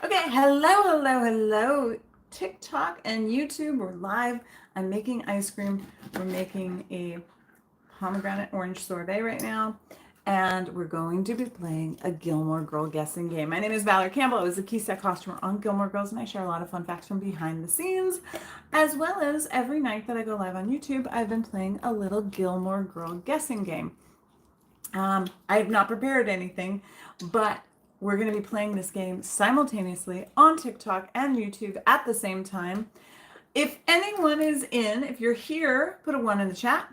Okay, hello, TikTok and YouTube. We're live. I'm making ice cream. We're making a pomegranate orange sorbet right now, and we're going to be playing a Gilmore Girl guessing game. My name is Valerie Campbell. I was a key set costumer on Gilmore Girls, and I share a lot of fun facts from behind the scenes, as well as every night that I go live on YouTube, I've been playing a little Gilmore Girl guessing game. I have not prepared anything, but we're going to be playing this game simultaneously on TikTok and YouTube at the same time. If anyone is if you're here, put a 1 in the chat.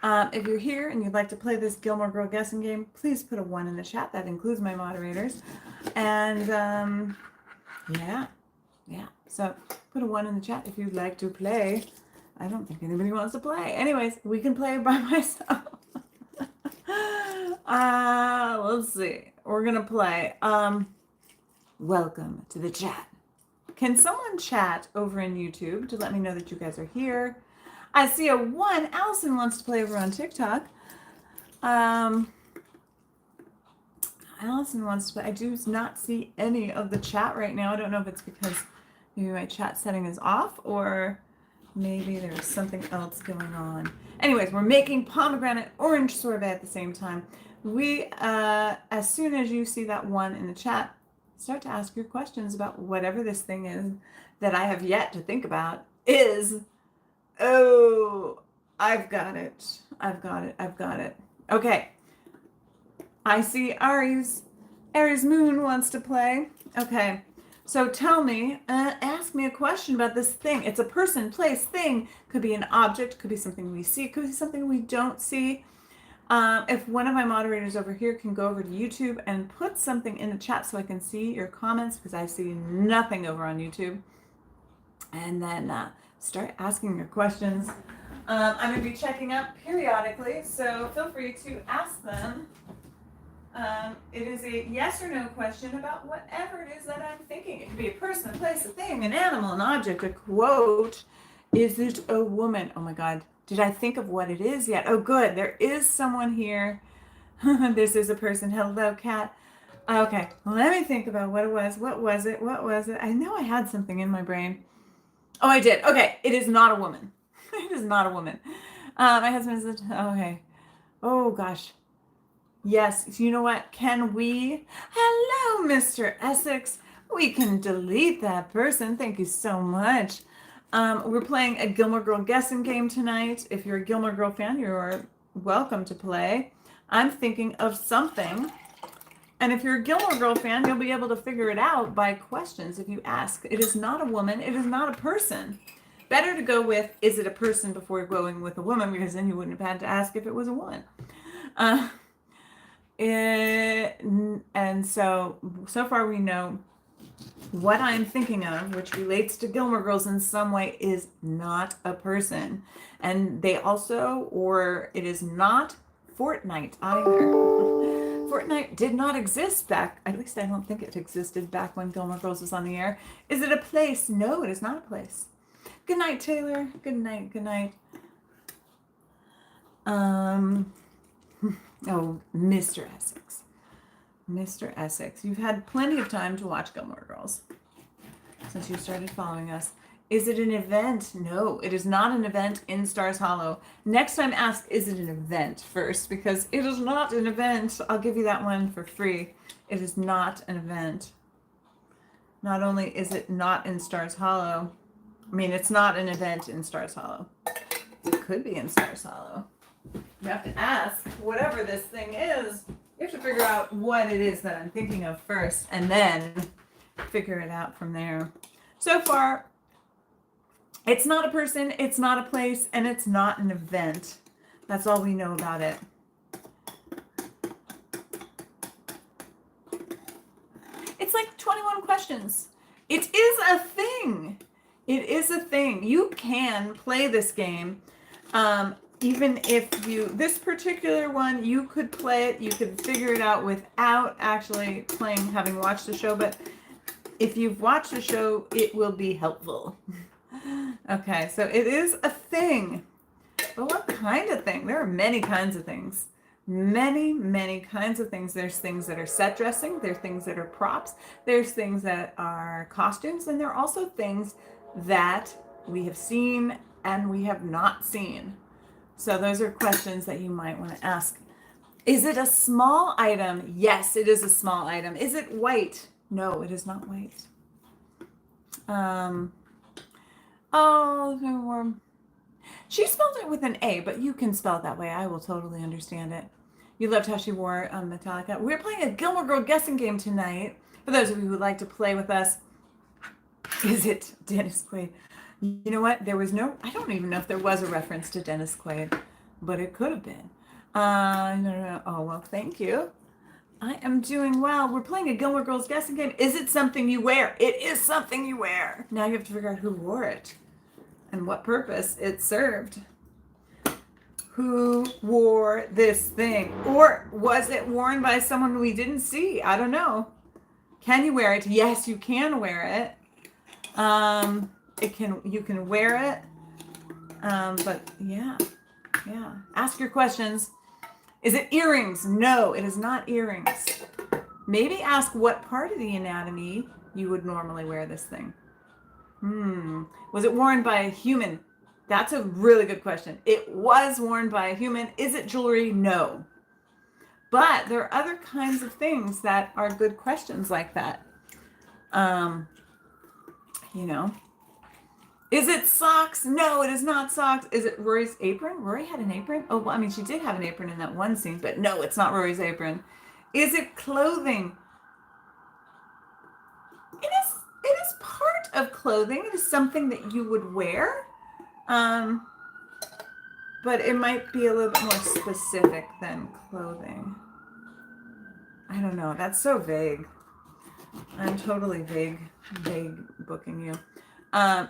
If you're here and you'd like to play this Gilmore Girl guessing game, please put a 1 in the chat. That includes my moderators. And yeah. So put a 1 in the chat if you'd like to play. I don't think anybody wants to play. Anyways, we can play by myself. Let's see. We're gonna play. Welcome to the chat. Can someone chat over in YouTube to let me know that you guys are here? I see a 1. Allison wants to play over on TikTok. Allison wants to play. I do not see any of the chat right now. I don't know if it's because maybe my chat setting is off or maybe there's something else going on. Anyways, we're making pomegranate orange sorbet at the same time. We, as soon as you see that 1 in the chat, start to ask your questions about whatever this thing is that I have yet to think about is. Oh, I've got it. Okay. I see Aries Moon wants to play. Okay. So tell me, ask me a question about this thing. It's a person, place, thing. Could be an object, could be something we see, could be something we don't see. If one of my moderators over here can go over to YouTube and put something in the chat so I can see your comments, because I see nothing over on YouTube. And then start asking your questions. I'm going to be checking up periodically, so feel free to ask them. It is a yes or no question about whatever it is that I'm thinking. It could be a person, a place, a thing, an animal, an object, a quote. Is it a woman? Oh my God. Did I think of what it is yet? Oh, good. There is someone here. This is a person. Hello, Kat. Okay. Let me think about what it was. What was it? I know I had something in my brain. Oh, I did. Okay. It is not a woman. It is not a woman. My husband is okay. Oh, gosh. Yes, you know what? Can we? Hello, Mr. Essex. We can delete that person. Thank you so much. We're playing a Gilmore Girl guessing game tonight. If you're a Gilmore Girl fan, you're welcome to play. I'm thinking of something. And if you're a Gilmore Girl fan, you'll be able to figure it out by questions if you ask. It is not a woman. It is not a person. Better to go with, is it a person before going with a woman, because then you wouldn't have had to ask if it was a woman. And so far we know what I'm thinking of, which relates to Gilmore Girls in some way, is not a person. And they also, or it is not Fortnite either. Fortnite did not exist back, at least I don't think it existed back when Gilmore Girls was on the air. Is it a place? No, it is not a place. Good night, Taylor. Good night. Oh, Mr. Essex. Mr. Essex, you've had plenty of time to watch Gilmore Girls since you started following us. Is it an event? No, it is not an event in Stars Hollow. Next time ask, is it an event first? Because it is not an event. I'll give you that one for free. It is not an event. Not only is it not in Stars Hollow, I mean, it's not an event in Stars Hollow. It could be in Stars Hollow. You have to ask whatever this thing is. You have to figure out what it is that I'm thinking of first, and then figure it out from there. So far, it's not a person, it's not a place, and it's not an event. That's all we know about it. It's like 21 questions. It is a thing. It is a thing. You can play this game. Even if this particular one, you could play it, you could figure it out without actually having watched the show, but if you've watched the show, it will be helpful. Okay, so it is a thing. But what kind of thing? There are many kinds of things. many, many kinds of things. There's things that are set dressing, there's things that are props, there's things that are costumes, and there are also things that we have seen and we have not seen. So those are questions that you might want to ask. Is it a small item? Yes, it is a small item. Is it white? No, it is not white. Oh, she spelled it with an A, but you can spell it that way. I will totally understand it. You loved how she wore Metallica. We're playing a Gilmore Girl guessing game tonight. For those of you who would like to play with us, is it Dennis Quaid? You know what? There was no, I don't even know if there was a reference to Dennis Quaid, but it could have been. No. Oh, well, thank you. I am doing well. We're playing a Gilmore Girls guessing game. Is it something you wear? It is something you wear. Now you have to figure out who wore it and what purpose it served. Who wore this thing? Or was it worn by someone we didn't see? I don't know. Can you wear it? Yes, you can wear it. You can wear it. But yeah. Ask your questions. Is it earrings? No, it is not earrings. Maybe ask what part of the anatomy you would normally wear this thing. Was it worn by a human? That's a really good question. It was worn by a human. Is it jewelry? No. But there are other kinds of things that are good questions like that. Is it socks? No, it is not socks. Is it Rory's apron? Rory had an apron? Oh, well, I mean, she did have an apron in that one scene, but no, it's not Rory's apron. Is it clothing? It is part of clothing. It is something that you would wear. But it might be a little bit more specific than clothing. I don't know. That's so vague. I'm totally vague booking you.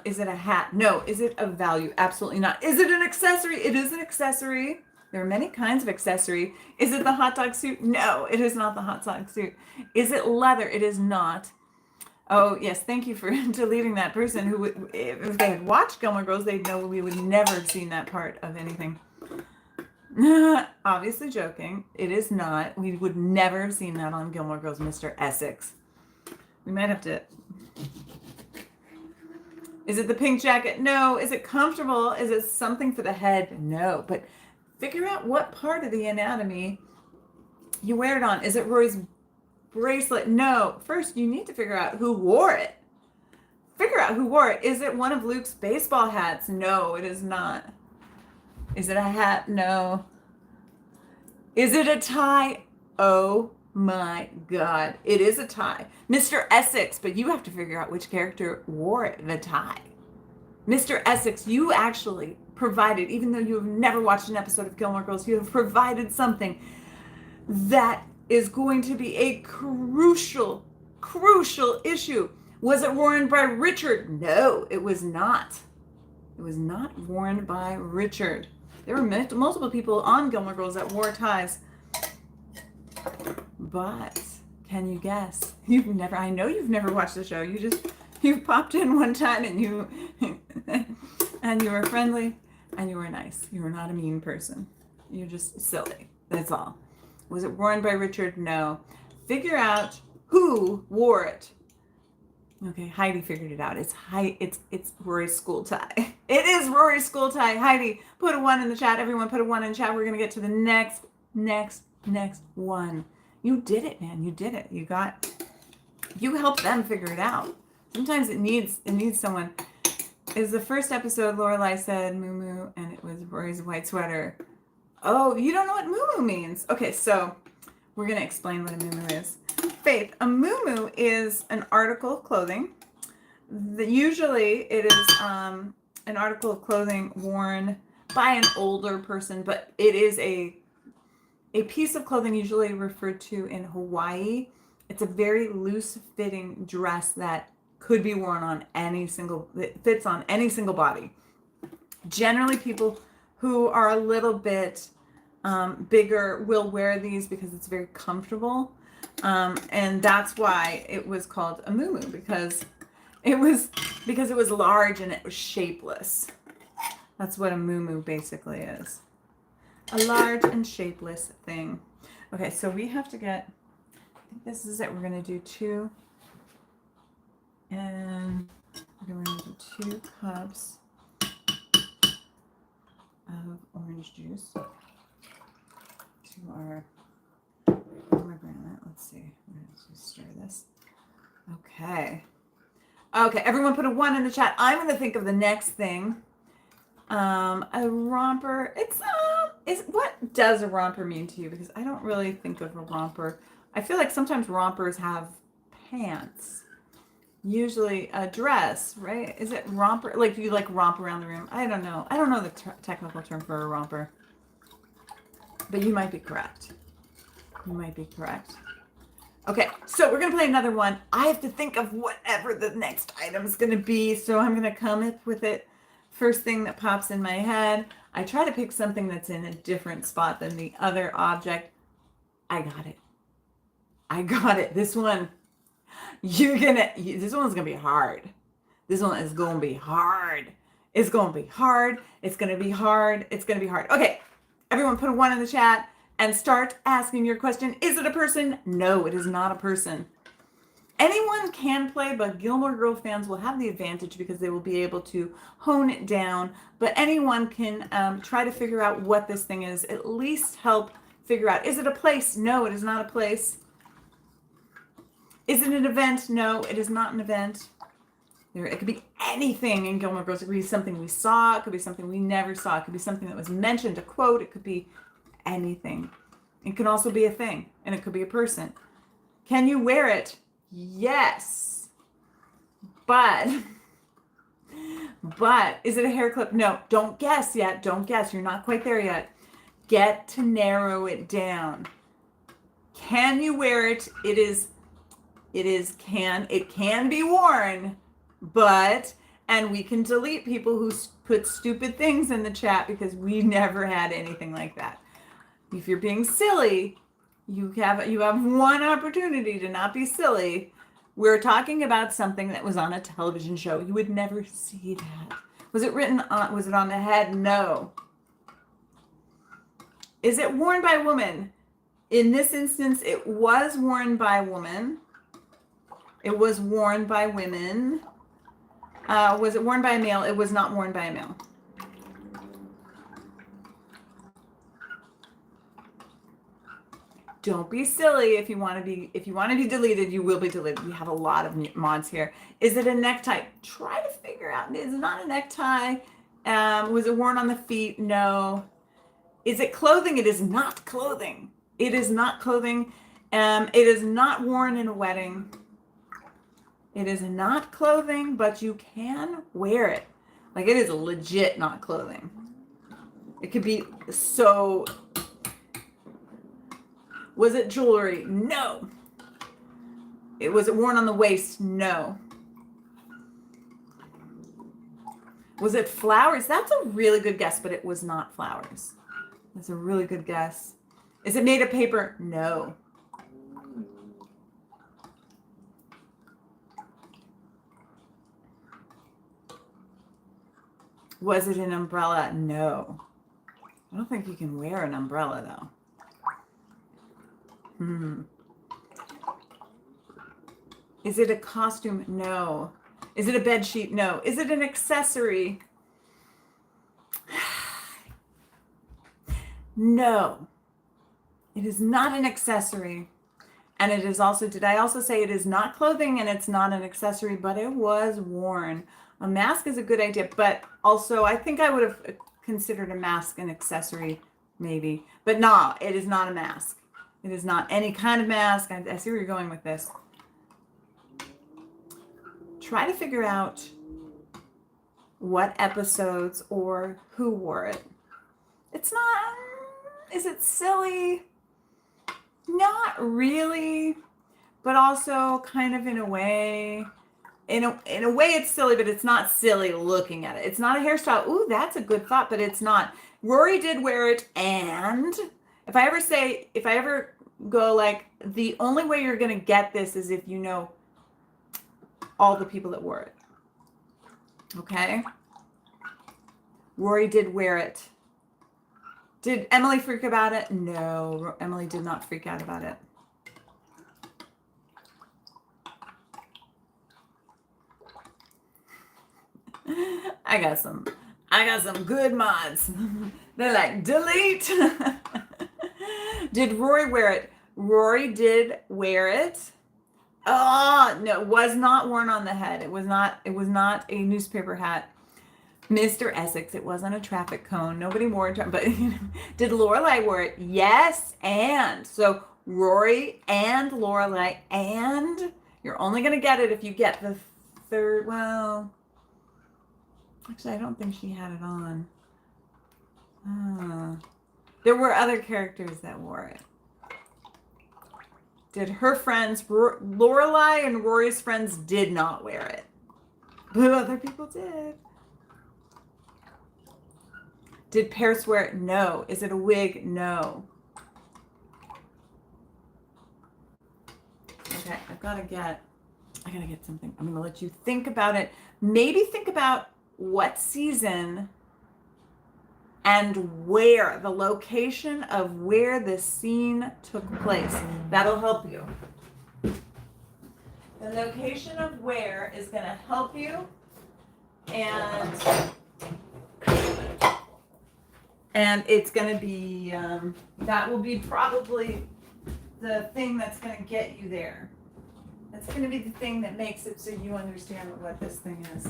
Is it a hat? No. Is it a value? Absolutely not. Is it an accessory? It is an accessory. There are many kinds of accessory. Is it the hot dog suit? No, it is not the hot dog suit. Is it leather? It is not. Oh, yes. Thank you for deleting that person who, if they had watched Gilmore Girls, they'd know we would never have seen that part of anything. Obviously joking. It is not. We would never have seen that on Gilmore Girls, Mr. Essex. We might have to... Is it the pink jacket? No. Is it comfortable? Is it something for the head? No. But figure out what part of the anatomy you wear it on. Is it Rory's bracelet? No. First, you need to figure out who wore it. Figure out who wore it. Is it one of Luke's baseball hats? No, it is not. Is it a hat? No. Is it a tie? Oh my God. It is a tie. Mr. Essex, but you have to figure out which character wore the tie. Mr. Essex, you actually provided, even though you have never watched an episode of Gilmore Girls, you have provided something that is going to be a crucial issue. Was it worn by Richard? No, it was not. It was not worn by Richard. There were multiple people on Gilmore Girls that wore ties. But can you guess? I know you've never watched the show. You popped in one time and you were friendly and you were nice. You were not a mean person. You're just silly. That's all. Was it worn by Richard? No. Figure out who wore it. Okay, Heidi figured it out. It's Rory's school tie. It is Rory's school tie. Heidi, put a 1 in the chat. Everyone put a 1 in the chat. We're going to get to the next one. You did it, man. You did it. You helped them figure it out. Sometimes it needs someone. It was the first episode Lorelai said moo and it was Rory's white sweater. Oh, you don't know what moo means. Okay, so we're going to explain what a moo is. Faith, a moo is an article of clothing. Usually it is an article of clothing worn by an older person, but it is a piece of clothing usually referred to in Hawaii. It's a very loose fitting dress that could be worn on it fits on any single body. Generally people who are a little bit bigger will wear these because it's very comfortable. And that's why it was called a moo because it was large and it was shapeless. That's what a moo basically is. A large and shapeless thing. Okay, so we have to get, I think this is it. We're going to do 2, and we're going to do 2 cups of orange juice to our pomegranate. Let's see. We're going to stir this. Okay. Okay, everyone put a 1 in the chat. I'm going to think of the next thing. A romper. What does a romper mean to you? Because I don't really think of a romper. I feel like sometimes rompers have pants. Usually a dress, right? Is it romper? Like you like romp around the room? I don't know. I don't know the technical term for a romper. But you might be correct. You might be correct. Okay, so we're going to play another one. I have to think of whatever the next item is going to be, so I'm going to come up with it first thing that pops in my head. I try to pick something that's in a different spot than the other object. I got it. I got it. This one, this one's going to be hard. This one is going to be hard. It's going to be hard. It's going to be hard. It's going to be hard. Okay, everyone put a 1 in the chat. And start asking your question. Is it a person? No, it is not a person. Anyone can play, but Gilmore Girls fans will have the advantage because they will be able to hone it down. But anyone can try to figure out what this thing is, at least help figure out. Is it a place? No, it is not a place. Is it an event? No, it is not an event. It could be anything in Gilmore Girls. It could be something we saw. It could be something we never saw. It could be something that was mentioned, a quote. It could be anything. It can also be a thing, and it could be a person. Can you wear it? Yes. But is it a hair clip? No, don't guess yet. Don't guess. You're not quite there yet. Get to narrow it down. Can you wear it? It can be worn, but, and we can delete people who put stupid things in the chat because we never had anything like that. If you're being silly, you have 1 opportunity to not be silly. We're talking about something that was on a television show. You would never see that. Was it on the head? No. Is it worn by a woman? In this instance, it was worn by a woman. It was worn by women. Was it worn by a male? It was not worn by a male. Don't be silly. If you want to be deleted, you will be deleted. We have a lot of mods here. Is it a necktie? Try to figure out. It is not a necktie. Was it worn on the feet? No. Is it clothing? It is not clothing. It is not clothing. It is not worn in a wedding. It is not clothing, but you can wear it. Like, it is legit not clothing. It could be so. Was it jewelry? No. Was it worn on the waist? No. Was it flowers? That's a really good guess, but it was not flowers. That's a really good guess. Is it made of paper? No. Was it an umbrella? No. I don't think you can wear an umbrella, though. Is it a costume? No. Is it a bed sheet? No. Is it an accessory? No. It is not an accessory. And it is also, did I also say it is not clothing and it's not an accessory, but it was worn. A mask is a good idea, but also I think I would have considered a mask an accessory, maybe. But no, it is not a mask. It is not any kind of mask. I see where you're going with this. Try to figure out what episodes or who wore it. It's not, is it silly? Not really, but also kind of in a way. In a way it's silly, but it's not silly looking at it. It's not a hairstyle. Ooh, that's a good thought, but it's not. Rory did wear it, and if I ever go like, the only way you're going to get this is if you know all the people that wore it. Okay? Rory did wear it. Did Emily freak about it? No, Emily did not freak out about it. I got some good mods. They're like, delete. Did Rory wear it? Rory did wear it. Oh, no, it was not worn on the head. It was not a newspaper hat. Mr. Essex, it wasn't a traffic cone. Nobody wore it, but did Lorelai wear it? Yes, and so Rory and Lorelai, and you're only going to get it if you get the third. Well, actually, I don't think she had it on. There were other characters that wore it. Did her friends, Lorelai and Rory's friends, did not wear it, but other people did. Did Paris wear it? No. Is it a wig? No. Okay, I gotta get something. I'm gonna let you think about it. Maybe think about what season and where, the location of where this scene took place. That'll help you. The location of where is gonna help you, and it's going to be, that will be probably the thing that's going to get you there. That's going to be the thing that makes it so you understand what this thing is.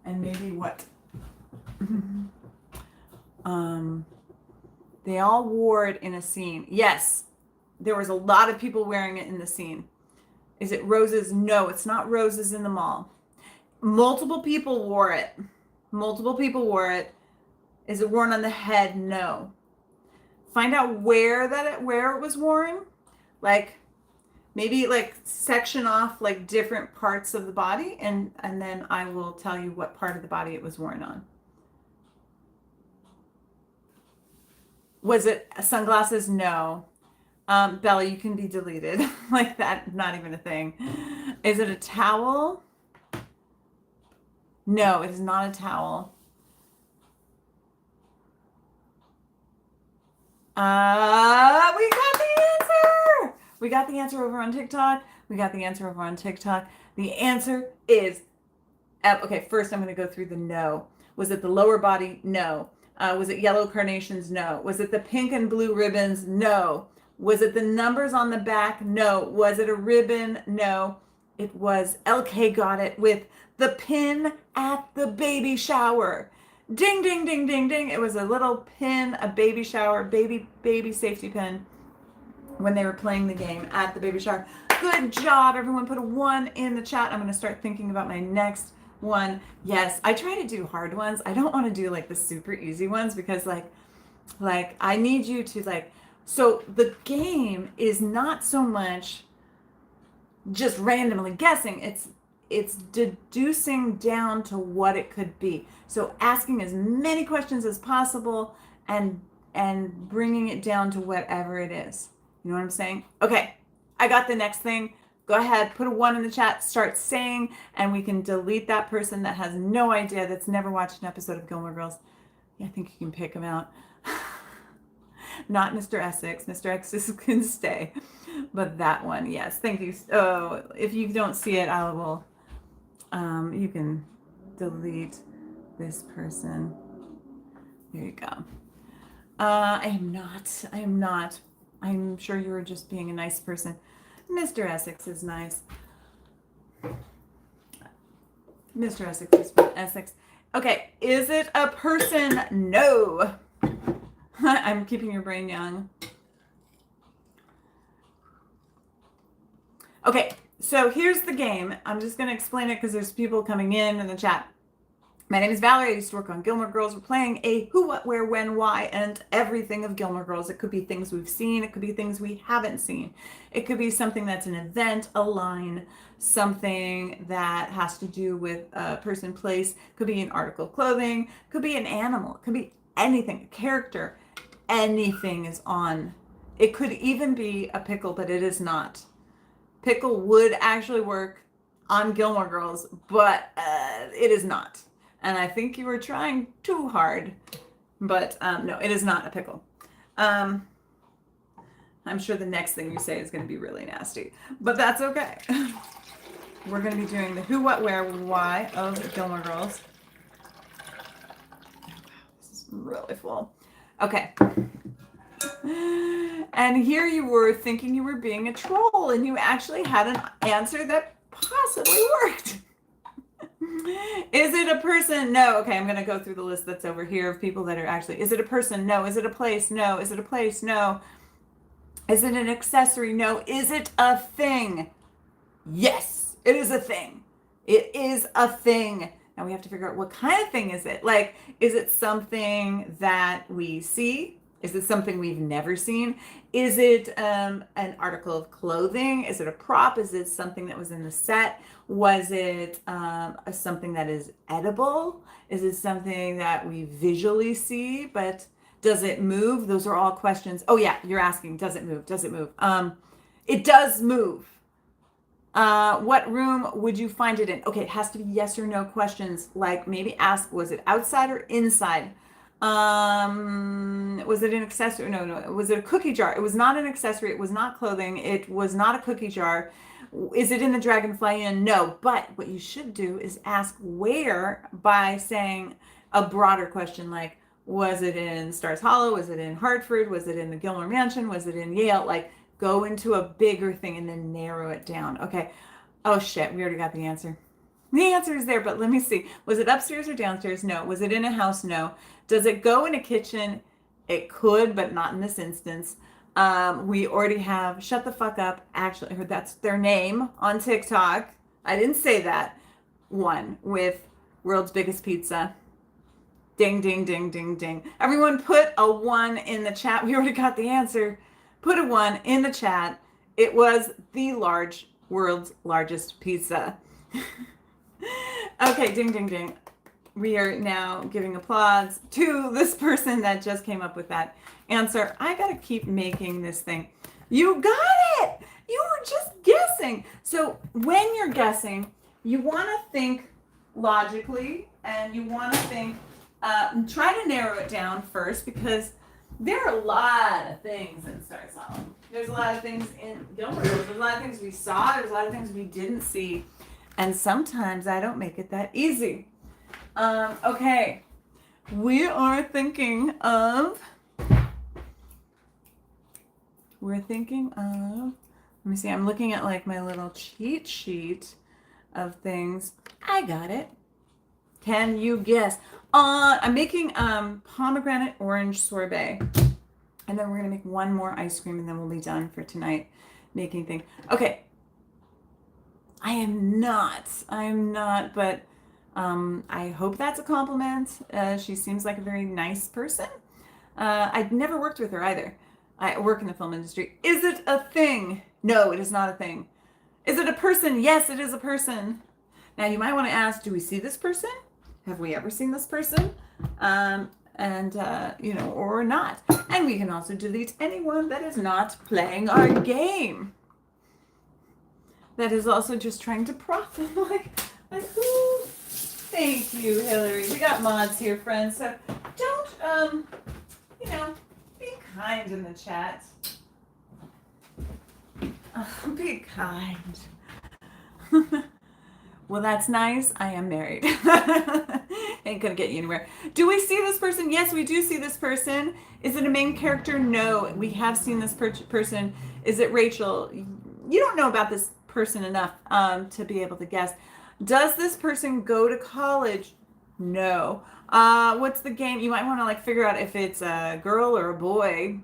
And maybe what. They all wore it in a scene. Yes, there was a lot of people wearing it in the scene. Is it roses? No, it's not roses in the mall. Multiple people wore it. Multiple people wore it. Is it worn on the head? No. Find out where it was worn. Like maybe like section off like different parts of the body, and then I will tell you what part of the body it was worn on. Was it sunglasses? No. Bella, you can be deleted. Like that, not even a thing. Is it a towel? No, it is not a towel. We got the answer. We got the answer over on TikTok. The answer is, okay, first I'm going to go through the no. Was it the lower body? No. Was it yellow carnations? No. Was it the pink and blue ribbons? No. Was it the numbers on the back? No. Was it a ribbon? No. It was, LK got it with the pin at the baby shower. Ding, ding, ding, ding, ding. It was a little pin, a baby shower, baby safety pin when they were playing the game at the baby shower. Good job. Everyone put a 1 in the chat. I'm going to start thinking about my next one. Yes, I try to do hard ones. I don't want to do like the super easy ones because like I need you to like, so the game is not so much just randomly guessing. It's deducing down to what it could be. So asking as many questions as possible and bringing it down to whatever it is. You know what I'm saying? Okay, I got the next thing. Go ahead, put a 1 in the chat, start saying, and we can delete that person that has no idea, that's never watched an episode of Gilmore Girls. Yeah, I think you can pick them out. Not Mr. Essex. Mr. Essex can stay. But that one, yes. Thank you. Oh, if you don't see it, I will. You can delete this person. There you go. I am not. I'm sure you were just being a nice person. Mr. Essex is nice. Mr. Essex is from Essex. Okay, is it a person? No. I'm keeping your brain young. Okay, so here's the game. I'm just going to explain it because there's people coming in the chat. My name is Valerie. I used to work on Gilmore Girls. We're playing a who, what, where, when, why, and everything of Gilmore Girls. It could be things we've seen. It could be things we haven't seen. It could be something that's an event, a line, something that has to do with a person, place. Could be an article of clothing. Could be an animal. It could be anything, a character. Anything is on. It could even be a pickle, but it is not. Pickle would actually work on Gilmore Girls, but it is not. And I think you were trying too hard. But no, it is not a pickle. I'm sure the next thing you say is going to be really nasty. But that's okay. We're going to be doing the who, what, where, why of Gilmore Girls. This is really full. Okay. And here you were thinking you were being a troll, and you actually had an answer that possibly worked. Is it a person? No. Okay, I'm going to go through the list that's over here of people that are actually. Is it a person? No. Is it a place? No. Is it a place? No. Is it an accessory? No. Is it a thing? Yes, it is a thing. It is a thing. Now we have to figure out what kind of thing is it? Like, is it something that we see? Is it something we've never seen? Is it an article of clothing? Is it a prop? Is it something that was in the set? Was it something that is edible? Is it something that we visually see, but does it move? Those are all questions. Oh yeah, you're asking, does it move? Does it move? It does move. What room would you find it in? Okay, it has to be yes or no questions. Like maybe ask, was it outside or inside? Was it an accessory? No. Was it a cookie jar? It was not an accessory. It was not clothing. It was not a cookie jar. Is it in the Dragonfly Inn? No. But what you should do is ask where by saying a broader question like, was it in Stars Hollow? Was it in Hartford? Was it in the Gilmore Mansion? Was it in Yale? Like, go into a bigger thing and then narrow it down. Okay. Oh shit, we already got the answer. The answer is there, but let me see. Was it upstairs or downstairs? No. Was it in a house? No. Does it go in a kitchen? It could, but not in this instance. We already have Shut the Fuck Up. Actually, that's their name on TikTok. I didn't say that. One with World's Biggest Pizza. Ding, ding, ding, ding, ding. Everyone put a 1 in the chat. We already got the answer. Put a 1 in the chat. It was the world's largest pizza. Okay, ding, ding, ding. We are now giving applause to this person that just came up with that answer. I gotta keep making this thing. You got it! You were just guessing. So when you're guessing, you wanna think logically and you wanna think, try to narrow it down first because there are a lot of things in Stars Hollow. There's a lot of things in Gilmore Girls. There's a lot of things we saw. There's a lot of things we didn't see. And sometimes I don't make it that easy. Okay. We are thinking of, let me see, I'm looking at like my little cheat sheet of things. I got it. Can you guess? I'm making pomegranate orange sorbet. And then we're going to make one more ice cream and then we'll be done for tonight making things. Okay. I am not, but I hope that's a compliment. She seems like a very nice person. I'd never worked with her either. I work in the film industry. Is it a thing? No, it is not a thing. Is it a person? Yes, it is a person. Now you might want to ask, do we see this person? Have we ever seen this person? Or not. And we can also delete anyone that is not playing our game. That is also just trying to profit. like who? Thank you, Hillary. We got mods here, friends. So don't, be kind in the chat. Be kind. Well, that's nice. I am married. Ain't gonna get you anywhere. Do we see this person? Yes, we do see this person. Is it a main character? No, we have seen this person. Is it Rachel? You don't know about this person enough to be able to guess. Does this person go to college? No. What's the game? You might want to figure out if it's a girl or a boy.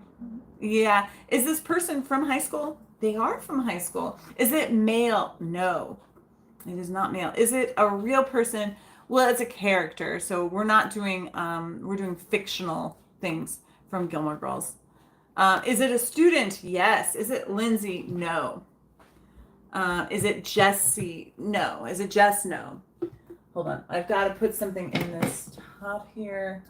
Yeah. Is this person from high school? They are from high school. Is it male? No. It is not male. Is it a real person? Well, it's a character. So we're not doing, we're doing fictional things from Gilmore Girls. Is it a student? Yes. Is it Lindsay? No. Is it Jesse? No. Is it Jess? No. Hold on. I've got to put something in this top here.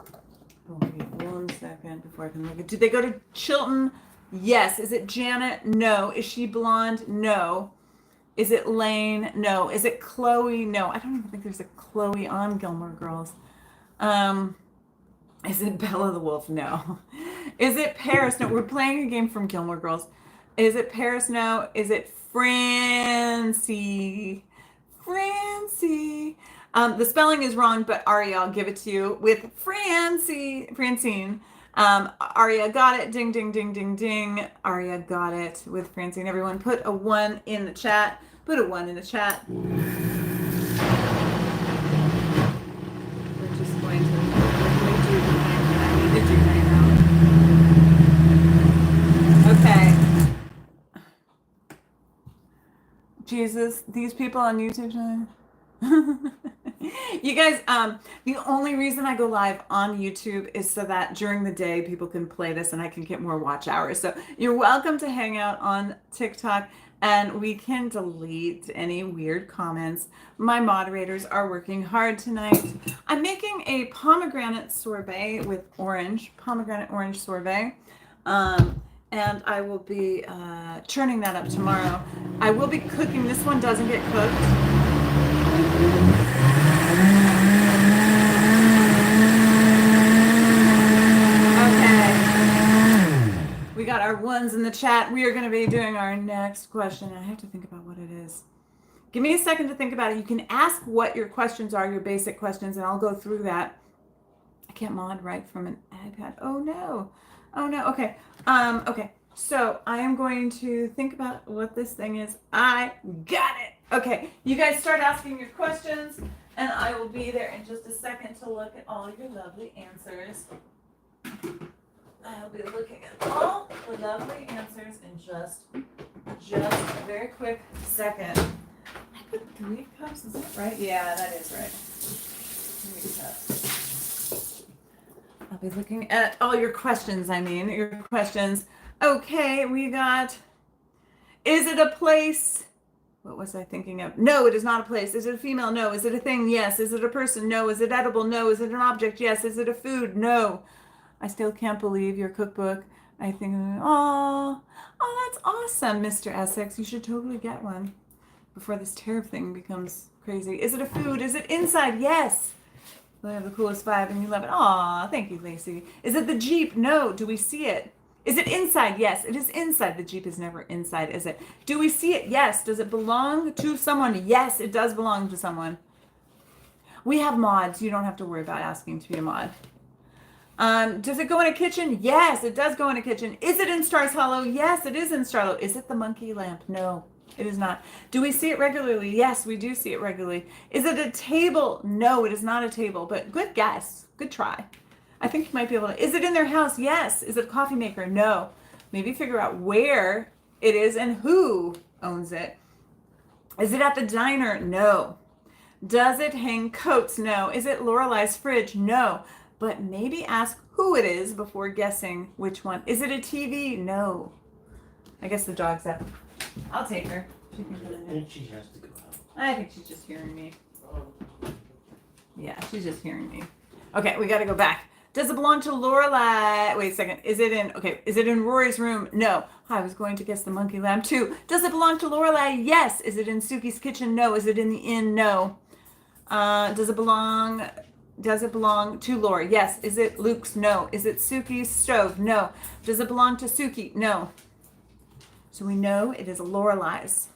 Wait 1 second before I can look at. Did they go to Chilton? Yes. Is it Janet? No. Is she blonde? No. Is it Lane? No. Is it Chloe? No. I don't even think there's a Chloe on Gilmore Girls. Um, is it Bella the Wolf? No. Is it Paris? No. We're playing a game from Gilmore Girls. Is it Paris? No. Is it Francie? Francie. The spelling is wrong, but Aria, I'll give it to you with Francine. Aria got it. Ding, ding, ding, ding, ding. Aria got it with Francine. Everyone put a 1 in the chat. Put a 1 in the chat. We're just going to do the thing that I need to do right now. Okay. Jesus, these people on YouTube channel. You guys, the only reason I go live on YouTube is so that during the day people can play this and I can get more watch hours. So you're welcome to hang out on TikTok and we can delete any weird comments. My moderators are working hard tonight. I'm making a pomegranate sorbet with pomegranate orange sorbet. And I will be churning that up tomorrow. I will be cooking. This one doesn't get cooked. We got our 1s in the chat. We are going to be doing our next question. I have to think about what it is. Give me a second to think about it. You can ask what your questions are, your basic questions, and I'll go through that. I can't mod right from an iPad. Oh no. Oh no. Okay. Okay. So I am going to think about what this thing is. I got it. Okay. You guys start asking your questions, and I will be there in just a second to look at all your lovely answers. I'll be looking at all the lovely answers in just a very quick second. I put 3 cups, is that right? Yeah, that is right. 3 cups. I'll be looking at all your questions, your questions. Okay, we got, is it a place? What was I thinking of? No, it is not a place. Is it a female? No. Is it a thing? Yes. Is it a person? No. Is it edible? No. Is it an object? Yes. Is it a food? No. I still can't believe your cookbook. I think, oh, that's awesome, Mr. Essex. You should totally get one before this tariff thing becomes crazy. Is it a food? Is it inside? Yes. They have the coolest vibe and you love it. Aw, thank you, Lacey. Is it the Jeep? No. Do we see it? Is it inside? Yes, it is inside. The Jeep is never inside, is it? Do we see it? Yes. Does it belong to someone? Yes, it does belong to someone. We have mods. You don't have to worry about asking to be a mod. Does it go in a kitchen? Yes, it does go in a kitchen. Is it in Stars Hollow? Yes, it is in Stars Hollow. Is it the monkey lamp? No, it is not. Do we see it regularly? Yes, we do see it regularly. Is it a table? No, it is not a table, but good guess. Good try. I think you might be able to. Is it in their house? Yes. Is it a coffee maker? No. Maybe figure out where it is and who owns it. Is it at the diner? No. Does it hang coats? No. Is it Lorelei's fridge? No. But maybe ask who it is before guessing which one. Is it a TV? No. I guess the dog's up. I'll take her. She can go in there. And she has to go out. I think she's just hearing me. Yeah, she's just hearing me. Okay, we got to go back. Does it belong to Lorelai? Wait a second. Is it in Rory's room? No. I was going to guess the monkey lamp too. Does it belong to Lorelai? Yes. Is it in Suki's kitchen? No. Is it in the inn? No. Does it belong to Laura? Yes. Is it Luke's? No. Is it Suki's stove? No. Does it belong to Suki? No. So we know it is Lorelai's.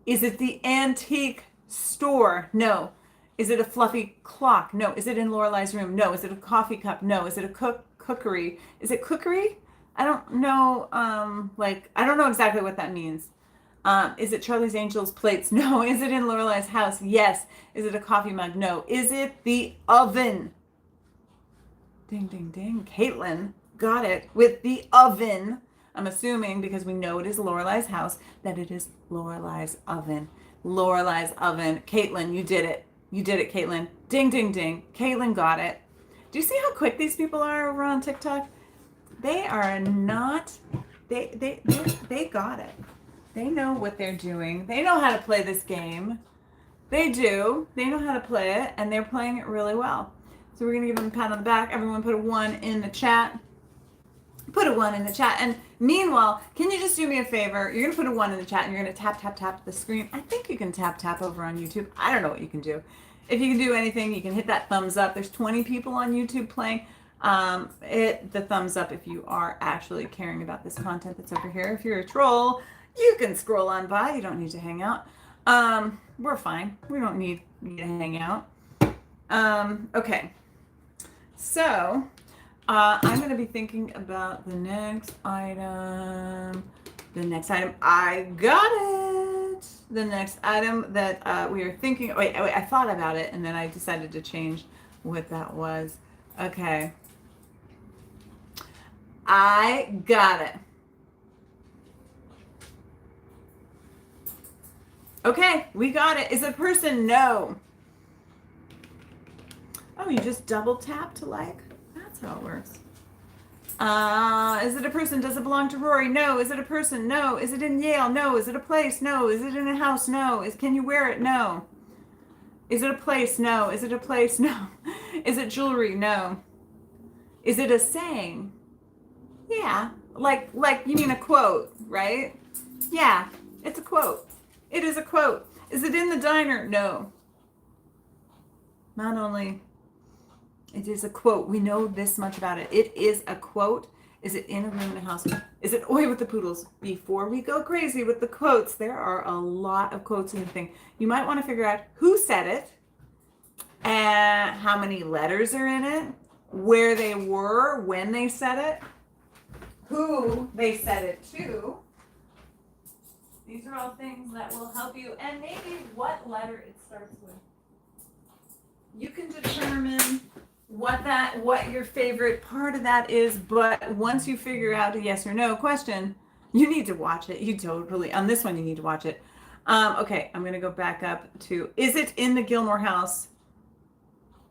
Is it the antique store? No. Is it a fluffy clock? No. Is it in Lorelai's room? No. Is it a coffee cup? No. Is it a cookery? Is it cookery? I don't know. I don't know exactly what that means. Is it Charlie's Angels plates? No. Is it in Lorelai's house? Yes. Is it a coffee mug? No. Is it the oven? Ding, ding, ding. Caitlin got it with the oven. I'm assuming because we know it is Lorelai's house that it is Lorelai's oven. Lorelai's oven. Caitlin, you did it. You did it, Caitlin. Ding, ding, ding. Caitlin got it. Do you see how quick these people are over on TikTok? They are not, they got it. They know what they're doing. They know how to play this game. They do. They know how to play it, and they're playing it really well. So we're going to give them a pat on the back. Everyone put a 1 in the chat. Put a 1 in the chat. And Meanwhile, can you just do me a favor? You're going to put a 1 in the chat and you're going to tap, tap, tap the screen. I think you can tap, tap over on YouTube. I don't know what you can do. If you can do anything, you can hit that thumbs up. There's 20 people on YouTube playing. Hit the thumbs up if you are actually caring about this content that's over here. If you're a troll, you can scroll on by. You don't need to hang out. We're fine. We don't need you to hang out. Okay. So, I'm going to be thinking about the next item. The next item. I got it. The next item that we are thinking. Wait, I thought about it and then I decided to change what that was. Okay. I got it. Okay, we got it. Is it a person? No. Oh, you just double tap to like? That's how it works. Is it a person? Does it belong to Rory? No. Is it a person? No. Is it in Yale? No. Is it a place? No. Is it in a house? No. Can you wear it? No. Is it a place? No. Is it a place? No. Is it jewelry? No. Is it a saying? Yeah. Like you mean a quote, right? Yeah, it's a quote. It is a quote. Is it in the diner? No. Not only it is a quote, we know this much about it. It is a quote. Is it in a room in a house? Is it Oi with the Poodles? Before we go crazy with the quotes, there are a lot of quotes in the thing. You might want to figure out who said it, and how many letters are in it, where they were when they said it, who they said it to. These are all things that will help you, and maybe what letter it starts with. You can determine what your favorite part of that is, but once you figure out a yes or no question, you need to watch it. You totally, on this one, you need to watch it. Okay, I'm going to go back up to, is it in the Gilmore house?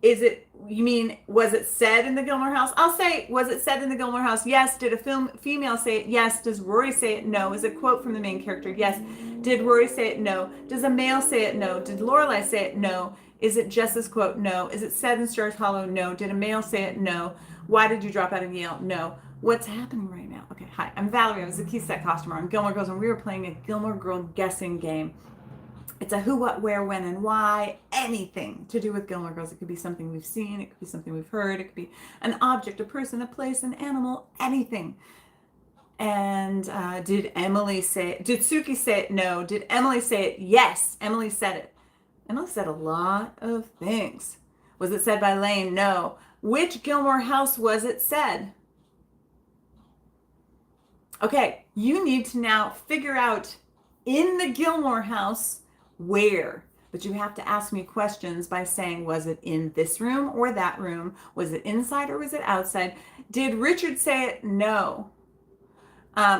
Is it, you mean, was it said in the Gilmore house? I'll say, was it said in the Gilmore house? Yes. Did a female say it? Yes. Does Rory say it? No. Is it a quote from the main character? Yes. Did Rory say it? No. Does a male say it? No. Did Lorelai say it? No. Is it Jess's quote? No. Is it said in Stars Hollow? No. Did a male say it? No. Why did you drop out of Yale? No. What's happening right now? Okay, hi, I'm Valerie. I was a key set costumer on Gilmore Girls, and we were playing a Gilmore Girl guessing game. It's a who, what, where, when, and why, anything to do with Gilmore Girls. It could be something we've seen. It could be something we've heard. It could be an object, a person, a place, an animal, anything. And did Emily say it? Did Suki say it? No. Did Emily say it? Yes. Emily said it. Emily said a lot of things. Was it said by Lane? No. Which Gilmore house was it said? Okay, you need to now figure out in the Gilmore house where, but you have to ask me questions by saying, was it in this room or that room? Was it inside or was it outside? Did Richard say it? No.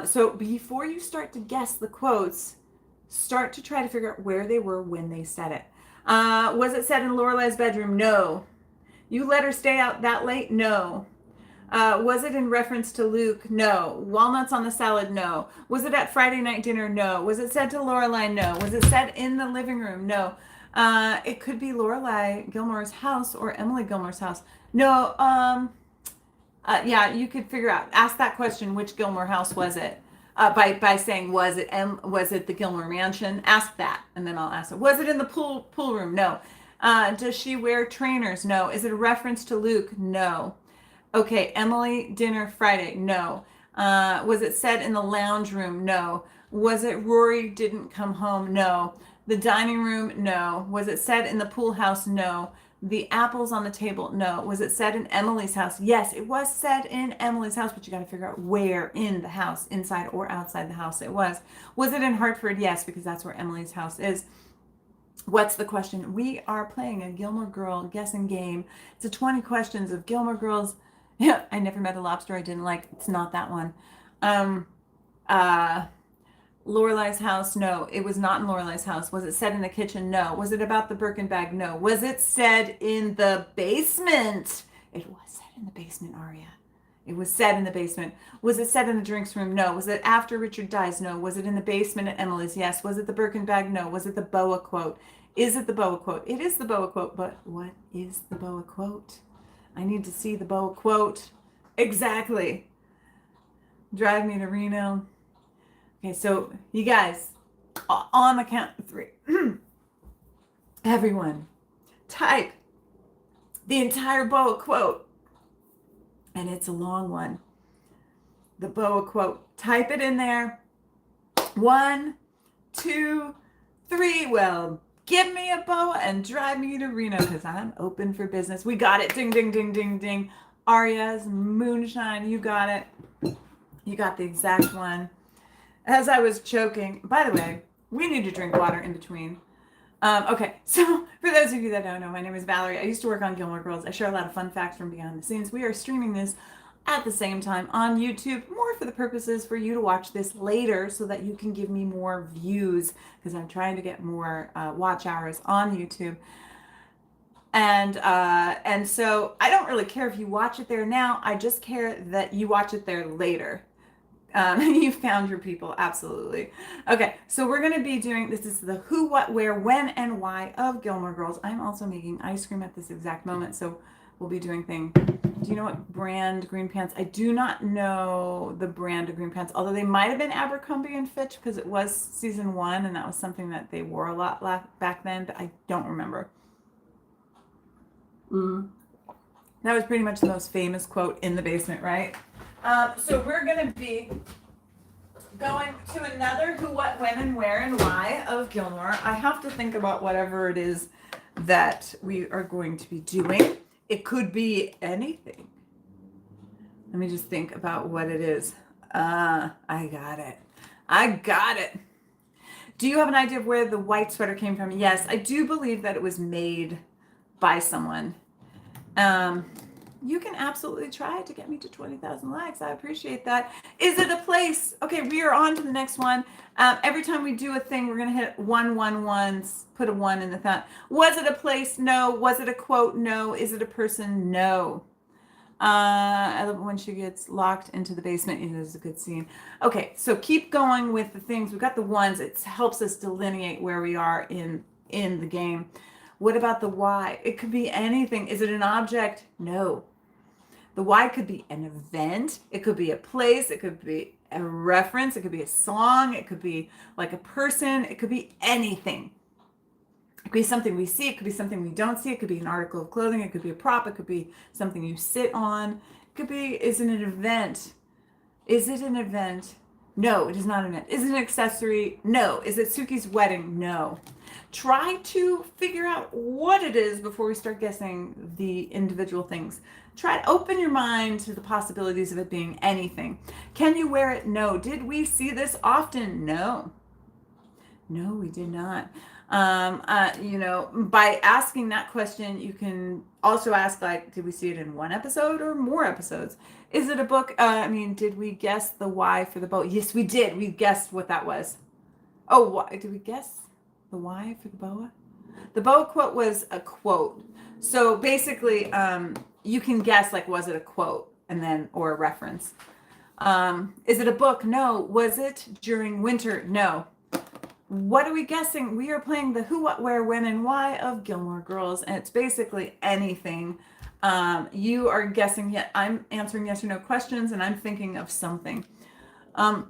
So before you start to guess the quotes, start to try to figure out where they were when they said it. Was it said in Lorelai's bedroom? No. You let her stay out that late? No. Was it in reference to Luke? No. Walnuts on the salad? No. Was it at Friday night dinner? No. Was it said to Lorelai? No. Was it said in the living room? No. It could be Lorelai Gilmore's house or Emily Gilmore's house. No. Yeah, you could figure out. Ask that question. Which Gilmore house was it? By saying, was it the Gilmore mansion? Ask that, and then I'll ask it. Was it in the pool room? No. Does she wear trainers? No. Is it a reference to Luke? No. Okay, Emily, dinner Friday? No. Was it said in the lounge room? No. Was it Rory didn't come home? No. The dining room? No. Was it said in the pool house? No. The apples on the table? No. Was it said in Emily's house? Yes, it was said in Emily's house, but you got to figure out where in the house, inside or outside the house it was. Was it in Hartford? Yes, because that's where Emily's house is. What's the question? We are playing a Gilmore Girl guessing game. It's a 20 questions of Gilmore Girls. Yeah, I never met a lobster I didn't like. It's not that one. Lorelai's house? No, it was not in Lorelai's house. Was it said in the kitchen? No. Was it about the Birkin bag? No. Was it said in the basement? It was said in the basement, Aria. It was said in the basement. Was it said in the drinks room? No. Was it after Richard dies? No. Was it in the basement at Emily's? Yes. Was it the Birkin bag? No. Was it the boa quote? Is it the boa quote? It is the boa quote, but what is the boa quote? I need to see the boa quote. Exactly. drive me to Reno. Okay, so you guys, on the count of 3, everyone, type the entire BOA quote, and it's a long one. The BOA quote, type it in there. 1, 2, 3. Well, give me a BOA and drive me to Reno because I'm open for business. We got it. Ding, ding, ding, ding, ding. Aria's moonshine. You got it. You got the exact one. As I was choking, by the way, we need to drink water in between. Okay, so for those of you that don't know, my name is Valerie. I used to work on Gilmore Girls. I share a lot of fun facts from behind the scenes. We are streaming this at the same time on YouTube, more for the purposes for you to watch this later so that you can give me more views because I'm trying to get more watch hours on YouTube. And so I don't really care if you watch it there now. I just care that you watch it there later. You found your people, absolutely. Okay, so we're going to be doing, this is the who, what, where, when, and why of Gilmore Girls. I'm also making ice cream at this exact moment, so we'll be doing things. Do you know what brand green pants? I do not know the brand of green pants, although they might have been Abercrombie and Fitch because it was season 1 and that was something that they wore a lot back then, but I don't remember. That was pretty much the most famous quote in the basement, right? So we're going to be going to another who, what, when, and where, and why of Gilmore. I have to think about whatever it is that we are going to be doing. It could be anything. Let me just think about what it is. I got it. I got it. Do you have an idea of where the white sweater came from? Yes, I do believe that it was made by someone. You can absolutely try to get me to 20,000 likes. I appreciate that. Is it a place? Okay, we are on to the next one. Every time we do a thing, we're going to hit 1, 1, 1s, put a 1 in the thought. Was it a place? No. Was it a quote? No. Is it a person? No. I love it when she gets locked into the basement. It is a good scene. Okay, so keep going with the things. We've got the ones. It helps us delineate where we are in the game. What about the why? It could be anything. Is it an object? No. The why could be an event. It could be a place. It could be a reference. It could be a song. It could be like a person. It could be anything. It could be something we see. It could be something we don't see. It could be an article of clothing. It could be a prop. It could be something you sit on. It could be, is it an event? Is it an event? No, it is not an event. Is it an accessory? No. Is it Suki's wedding? No. Try to figure out what it is before we start guessing the individual things. Try to open your mind to the possibilities of it being anything. Can you wear it? No. Did we see this often? No. No, we did not. By asking that question, you can also ask, like, did we see it in one episode or more episodes? Is it a book? Did we guess the why for the boat? Yes, we did. We guessed what that was. Oh, why did we guess the why for the boa? The boa quote was a quote. So basically, you can guess, like, was it a quote and then, or a reference? Is it a book? No. Was it during winter? No. What are we guessing? We are playing the who, what, where, when, and why of Gilmore Girls, and it's basically anything. You are guessing, I'm answering yes or no questions, and I'm thinking of something. And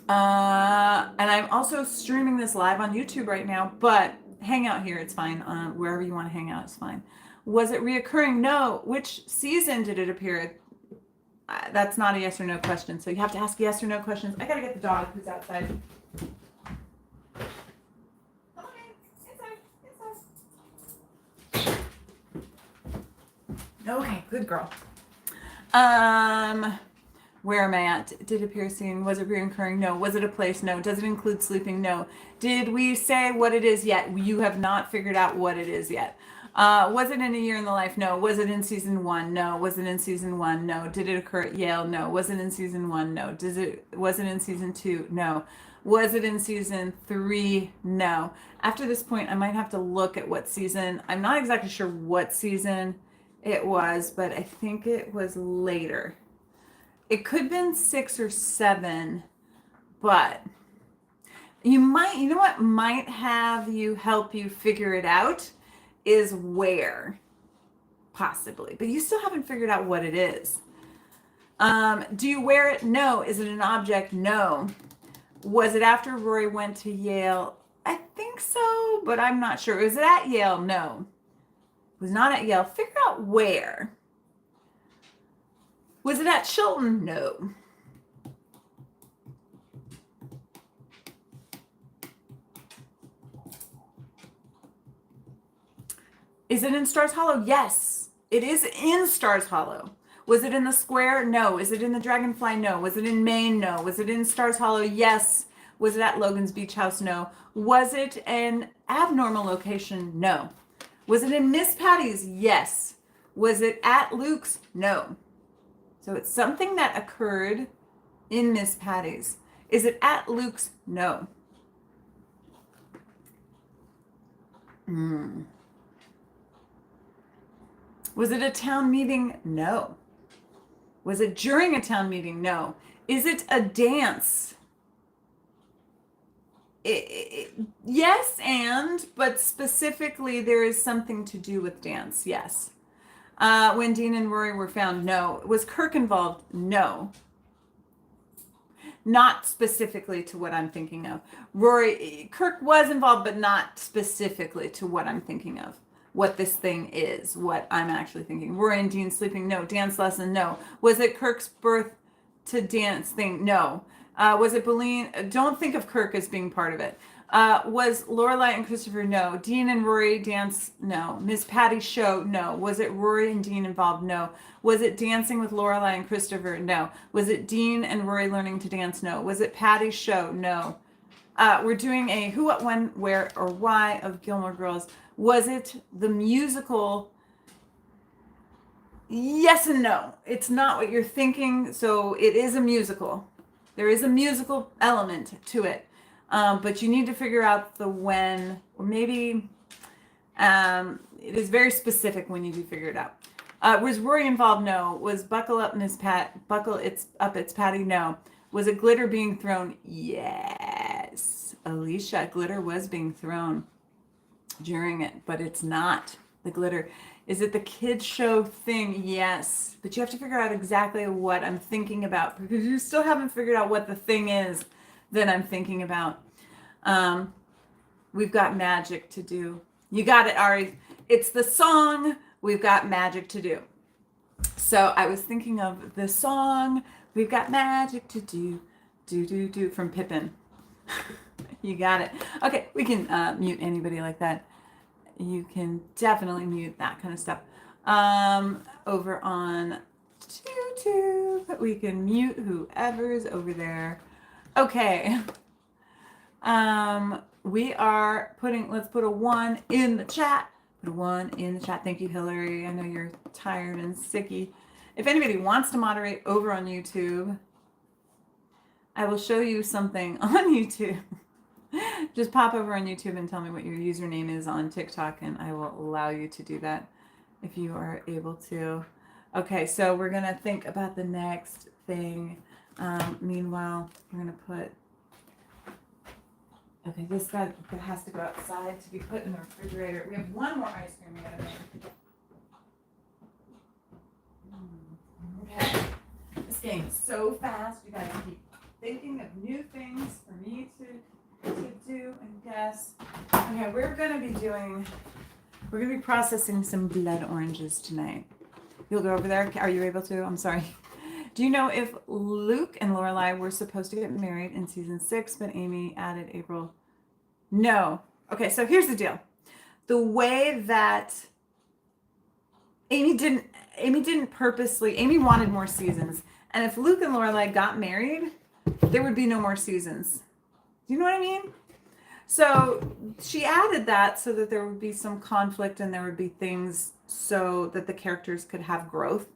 I'm also streaming this live on YouTube right now, but hang out here, it's fine. Wherever you want to hang out is fine. Was it reoccurring? No. Which season did it appear? That's not a yes or no question, so you have to ask yes or no questions. I gotta get the dog who's outside. Okay, good girl. Where am I at? Did it appear scene? Was it reoccurring? No. Was it a place? No. Does it include sleeping? No. Did we say what it is yet? You have not figured out what it is yet. Was it in A Year in the Life? No. Was it in season 1? No. Was it in season 1? No. Did it occur at Yale? No. Was it in season 1? No. Was it in season 2? No. Was it in season 3? No. After this point, I might have to look at what season. I'm not exactly sure what season it was, but I think it was later. It could have been 6 or 7, but you know what might have you help you figure it out is where, possibly, but you still haven't figured out what it is. Do you wear it? No. Is it an object? No. Was it after Rory went to Yale? I think so, but I'm not sure. Was it at Yale? No. It was not at Yale. Figure out where. Was it at Chilton? No. Is it in Stars Hollow? Yes, it is in Stars Hollow. Was it in the square? No. Is it in the Dragonfly? No. Was it in Maine? No. Was it in Stars Hollow? Yes. Was it at Logan's Beach House? No. Was it an abnormal location? No. Was it in Miss Patty's? Yes. Was it at Luke's? No. So it's something that occurred in Miss Patty's. Is it at Luke's? No. Was it a town meeting? No. Was it during a town meeting? No. Is it a dance? Yes, but specifically there is something to do with dance. Yes. When Dean and Rory were found? No. Was Kirk involved? No. Not specifically to what I'm thinking of. Kirk was involved, but not specifically to what I'm thinking of. What this thing is, what I'm actually thinking. Rory and Dean sleeping? No. Dance lesson? No. Was it Kirk's birth to dance thing? No. Was it Boleyn? Don't think of Kirk as being part of it. Was Lorelai and Christopher? No. Dean and Rory dance? No. Miss Patty's show? No. Was it Rory and Dean involved? No. Was it dancing with Lorelai and Christopher? No. Was it Dean and Rory learning to dance? No. Was it Patty's show? No. We're doing a who, what, when, where, or why of Gilmore Girls. Was it the musical? Yes and no. It's not what you're thinking. So it is a musical. There is a musical element to it. But you need to figure out the when, or maybe it is very specific when you do figure it out. Was Rory involved? No. Was Buckle Up Miss Pat? Buckle It's Up It's Patty? No. Was it glitter being thrown? Yes. Alicia, glitter was being thrown during it, but it's not the glitter. Is it the kids show thing? Yes. But you have to figure out exactly what I'm thinking about, because you still haven't figured out what the thing is that I'm thinking about. We've got magic to do. You got it, Ari. It's the song. We've got magic to do. So I was thinking of the song. We've got magic to do. Do from Pippin. You got it. Okay, we can mute anybody like that. You can definitely mute that kind of stuff. Over on YouTube, we can mute whoever's over there. Okay. We are let's put a 1 in the chat. Put a 1 in the chat. Thank you, Hillary. I know you're tired and sicky. If anybody wants to moderate over on YouTube, I will show you something on YouTube. Just pop over on YouTube and tell me what your username is on TikTok, and I will allow you to do that if you are able to. Okay, so we're going to think about the next thing. Meanwhile, we're going to put... Okay, this guy has to go outside to be put in the refrigerator. We have one more ice cream we got to make. Okay. This game is so fast. You got to keep thinking of new things for me to do and guess. Okay, we're going to be processing some blood oranges tonight. You'll go over there. Are you able to? I'm sorry. Do you know if Luke and Lorelai were supposed to get married in season 6, but Amy added April? No. Okay, so here's the deal. The way that Amy didn't purposely, Amy wanted more seasons. And if Luke and Lorelai got married, there would be no more seasons. Do you know what I mean? So she added that so that there would be some conflict and there would be things so that the characters could have growth.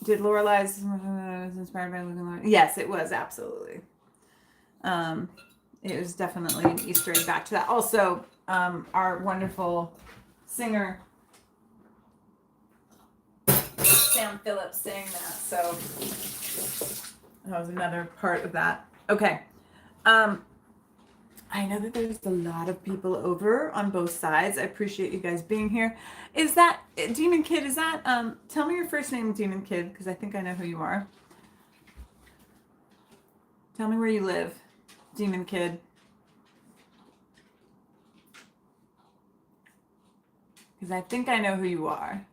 Did Lorelai's was inspired by Luke and Lorelai? Yes, it was, absolutely. It was definitely an Easter egg back to that. Also, our wonderful singer, Sam Phillips, sang that. So that was another part of that. Okay. I know that there's a lot of people over on both sides. I appreciate you guys being here. Is that Demon Kid? Is that tell me your first name, Demon Kid, because I think I know who you are. Tell me where you live, Demon Kid. Because I think I know who you are.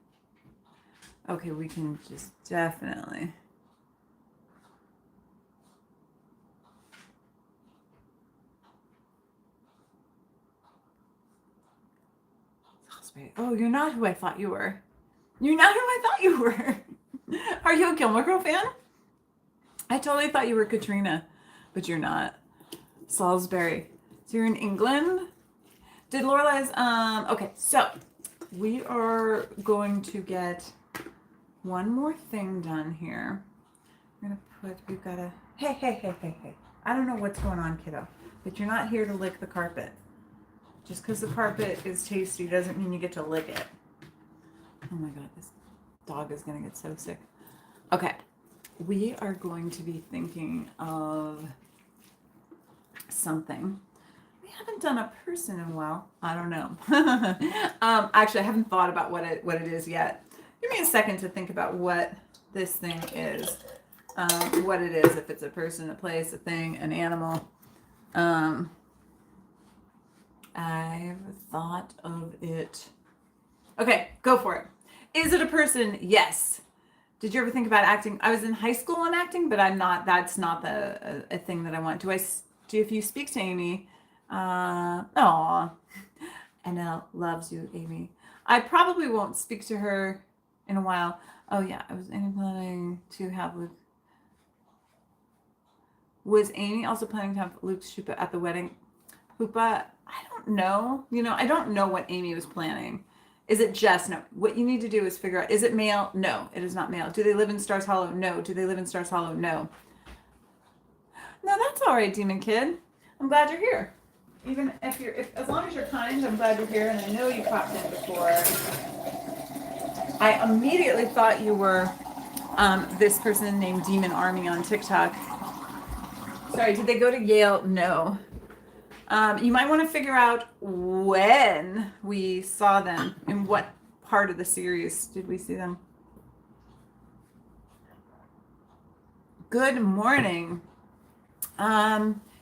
Okay, we can just definitely. Oh, you're not who I thought you were. You're not who I thought you were. Are you a Gilmore Girl fan? I totally thought you were Katrina, but you're not. Salisbury. So you're in England? Did Lorelai's, okay, so we are going to get one more thing done here. We're gonna we've got a, hey. I don't know what's going on, kiddo, but you're not here to lick the carpet. Just because the carpet is tasty doesn't mean you get to lick it. Oh my God, this dog is gonna get so sick. Okay, we are going to be thinking of something. We haven't done a person in a while. I don't know. Actually, I haven't thought about what it is yet. Give me a second to think about what this thing is. What it is, if it's a person, a place, a thing, an animal. I've thought of it. Okay, go for it. Is it a person? Yes. Did you ever think about acting? I was in high school on acting, but I'm not. That's not a thing that I want. If you speak to Amy, aw, NL loves you, Amy. I probably won't speak to her in a while. Oh yeah, I was planning to have Luke. Was Amy also planning to have Luke's chupa at the wedding? Chupa, I don't know. I don't know what Amy was planning. Is it Jess? No. What you need to do is figure out, is it male? No, it is not male. Do they live in Stars Hollow? No. Do they live in Stars Hollow? No. No, that's all right, Demon Kid. I'm glad you're here. Even if as long as you're kind, I'm glad you're here, and I know you popped in before. I immediately thought you were this person named Demon Army on TikTok. Sorry, did they go to Yale? No. You might want to figure out when we saw them. In what part of the series did we see them? Good morning.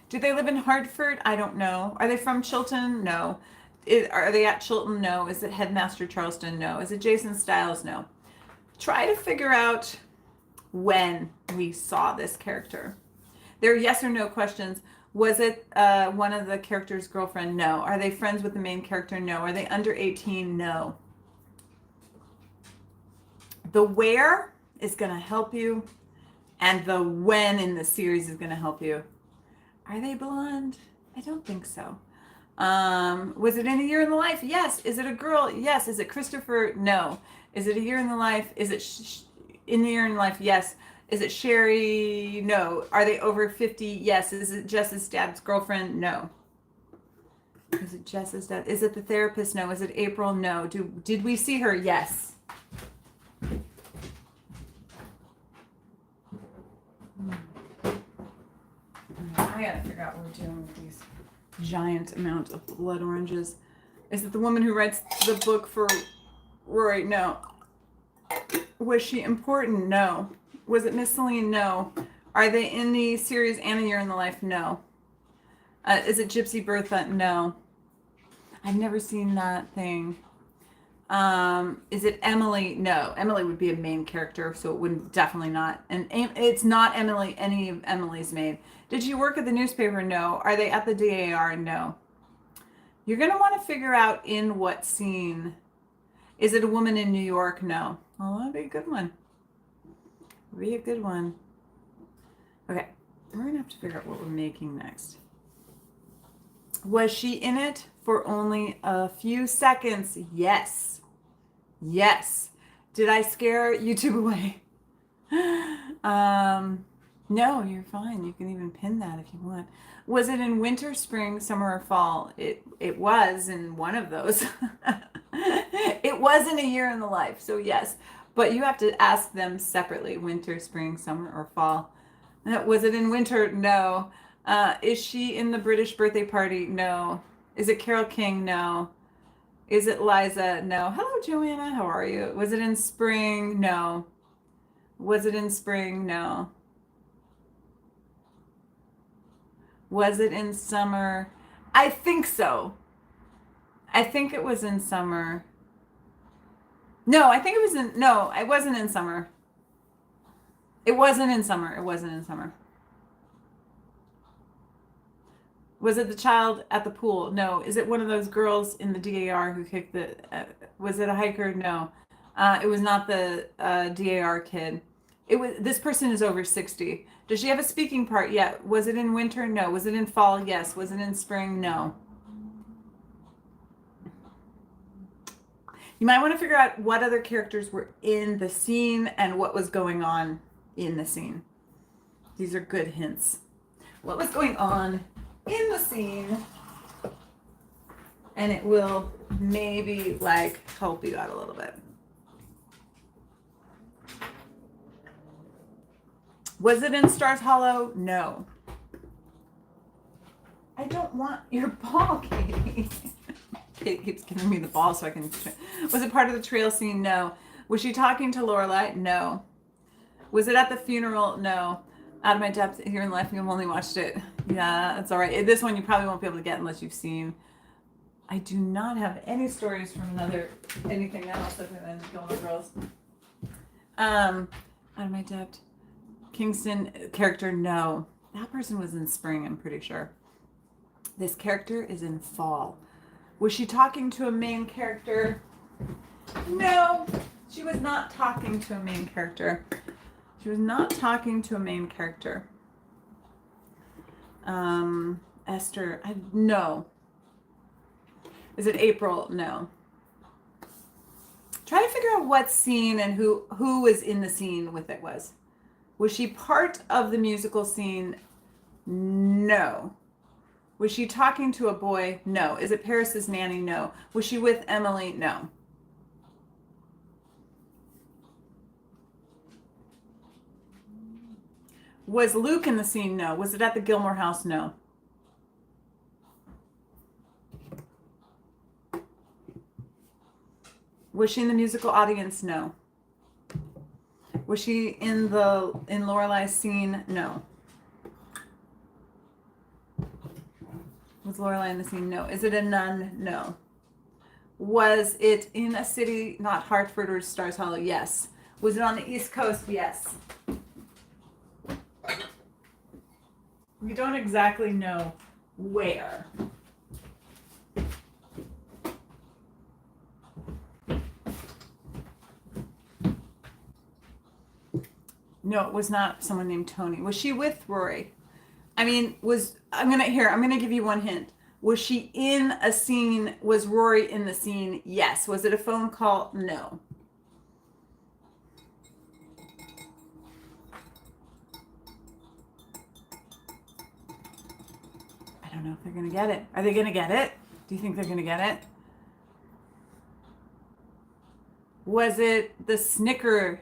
Do they live in Hartford? I don't know. Are they from Chilton? No. Are they at Chilton? No. Is it Headmaster Charleston? No. Is it Jason Stiles? No. Try to figure out when we saw this character. There are yes or no questions. Was it one of the characters' girlfriend? No. Are they friends with the main character? No. Are they under 18? No. The where is going to help you, and the when in the series is going to help you. Are they blonde? I don't think so. Was it in a year in the life? Yes. Is it a girl? Yes. Is it Christopher? No. Is it a year in the life? Is it in the year in life? Yes. Is it Sherry? No. Are they over 50? Yes. Is it Jess's dad's girlfriend? No. Is it Jess's dad? Is it the therapist? No. Is it April? No. Did we see her? Yes. I gotta figure out what we're doing with these giant amount of blood oranges. Is it the woman who writes the book for Rory? No. Was she important? No. Was it Miss Celine? No. Are they in the series and a year in the life? No. Is it Gypsy Bertha? No. I've never seen that thing. Is it Emily? No. Emily would be a main character, so it wouldn't, definitely not. And it's not Emily, any of Emily's maid. Did you work at the newspaper? No. Are they at the DAR? No. You're going to want to figure out in what scene. Is it a woman in New York? No. Oh, that'd be a good one. Be a good one. Okay. We're going to have to figure out what we're making next. Was she in it for only a few seconds? Yes. Yes. Did I scare YouTube away? No, you're fine. You can even pin that if you want. Was it in winter, spring, summer, or fall? It was in one of those. It was in a year in the life, so yes. But you have to ask them separately, winter, spring, summer, or fall. Was it in winter? No. Is she in the British birthday party? No. Is it Carole King? No. Is it Liza? No. Hello, Joanna. How are you? Was it in spring? No. Was it in spring? No. Was it in summer? I think so. I think it was in summer. No, I think it was in, no, it wasn't in summer. It wasn't in summer. It wasn't in summer. Was it the child at the pool? No. Is it one of those girls in the DAR who kicked the, was it a hiker? No. It was not the DAR kid. It was, this person is over 60. Does she have a speaking part? Yeah. Was it in winter? No. Was it in fall? Yes. Was it in spring? No. You might want to figure out what other characters were in the scene and what was going on in the scene. These are good hints. What was going on in the scene? And it will maybe like help you out a little bit. Was it in Stars Hollow? No. I don't want your ball, Katie. Kate keeps giving me the ball so I can. Was it part of the trail scene? No. Was she talking to Lorelai? No. Was it at the funeral? No. Out of my depth here in life, you've only watched it. Yeah, that's all right. This one you probably won't be able to get unless you've seen. I do not have any stories from anything else other than Gilmore Girls. Out of my depth. Kingston character? No. That person was in spring, I'm pretty sure. This character is in fall. Was she talking to a main character? No, she was not talking to a main character. She was not talking to a main character. Esther, no. Is it April? No. Try to figure out what scene and who was in the scene with it was. Was she part of the musical scene? No. Was she talking to a boy? No. Is it Paris's nanny? No. Was she with Emily? No. Was Luke in the scene? No. Was it at the Gilmore house? No. Was she in the musical audience? No. Was she in Lorelai's scene? No. Was Lorelai in the scene? No. Is it a nun? No. Was it in a city, not Hartford or Stars Hollow? Yes. Was it on the East Coast? Yes. We don't exactly know where. No, it was not someone named Tony. Was she with Rory? I mean, I'm gonna give you one hint. Was she in a scene? Was Rory in the scene? Yes. Was it a phone call? No. I don't know if they're gonna get it. Are they gonna get it? Do you think they're gonna get it? Was it the Snicker